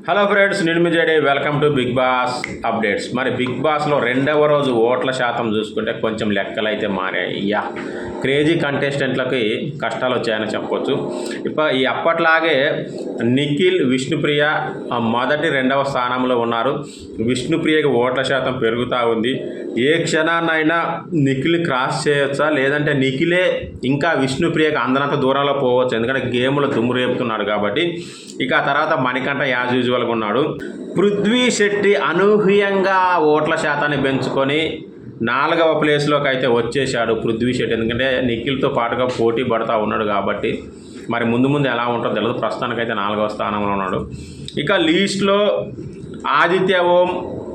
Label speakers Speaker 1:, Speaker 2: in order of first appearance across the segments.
Speaker 1: Hello friends, నేను మీ JD. Welcome to Bigg Boss updates. మరి బిగ్ బాస్లో రెండవ రోజు ఓట్ల శాతం చూసుకుంటే కొంచెం లెక్కలు అయితే మారాయి. క్రేజీ కంటెస్టెంట్లకి కష్టాలు వచ్చాయని చెప్పొచ్చు. ఈ అప్పట్లాగే నిఖిల్, విష్ణుప్రియ మొదటి రెండవ స్థానంలో ఉన్నారు. విష్ణుప్రియకి ఓట్ల శాతం పెరుగుతూ ఉంది. ఏ క్షణాన్నైనా నిఖిల్ క్రాస్ చేయొచ్చా, లేదంటే నిఖిలే ఇంకా విష్ణుప్రియకి అందనంత దూరంలో పోవచ్చు. ఎందుకంటే గేమ్లో దుమ్ము రేపుతున్నాడు కాబట్టి. ఇక ఆ తర్వాత మణికంఠ యాజ్ యూజువల్గా ఉన్నాడు. పృథ్వీ శెట్టి అనూహ్యంగా ఓట్ల శాతాన్ని పెంచుకొని 4వ ప్లేస్లోకి అయితే వచ్చేసాడు పృథ్వీ శెట్టి. ఎందుకంటే నిఖిల్తో పాటుగా పోటీ పడుతూ ఉన్నాడు కాబట్టి. మరి ముందు ముందు ఎలా ఉంటుందో తెలియదు. ప్రస్తుతానికైతే 4వ స్థానంలో ఉన్నాడు. ఇక లీస్ట్లో ఆదిత్య ఓం,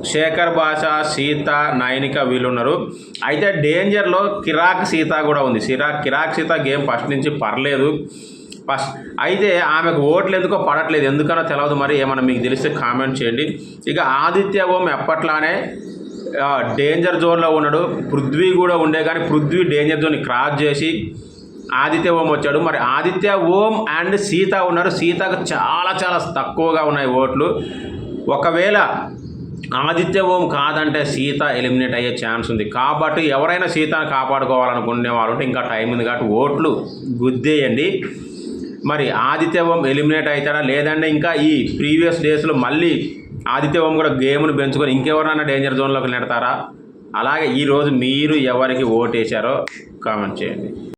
Speaker 1: శేఖర్ భాష, సీత, నైనిక వీళ్ళు ఉన్నారు. అయితే డేంజర్లో కిరాక్ సీత కూడా ఉంది. కిరాక్ సీత గేమ్ ఫస్ట్ నుంచి పర్లేదు. అయితే ఆమెకు ఓట్లు ఎందుకో పడట్లేదు, ఎందుకనో తెలియదు. మరి ఏమన్నా మీకు తెలిస్తే కామెంట్ చేయండి. ఇక ఆదిత్య ఓం ఎప్పట్లానే డేంజర్ జోన్లో ఉన్నాడు. పృథ్వీ కూడా ఉండే, కానీ పృథ్వీ డేంజర్ జోన్ని క్రాస్ చేసి ఆదిత్య ఓం వచ్చాడు. మరి ఆదిత్య ఓం అండ్ సీత ఉన్నారు. సీతకు చాలా చాలా తక్కువగా ఉన్నాయి ఓట్లు. ఒకవేళ ఆదిత్య ఓం కాదంటే సీత ఎలిమినేట్ అయ్యే ఛాన్స్ ఉంది. కాబట్టి ఎవరైనా సీతను కాపాడుకోవాలనుకునే వాళ్ళు ఉంటే ఇంకా టైం ఉంది కాబట్టి ఓట్లు గుద్దేయండి. మరి ఆదిత్య ఓం ఎలిమినేట్ అవుతాడా, లేదంటే ఇంకా ఈ ప్రీవియస్ డేస్లో మళ్ళీ ఆదిత్య ఓం కూడా గేమ్ను పెంచుకొని ఇంకెవరైనా డేంజర్ జోన్లోకి నెడతారా? అలాగే ఈరోజు మీరు ఎవరికి ఓటేశారో కామెంట్ చేయండి.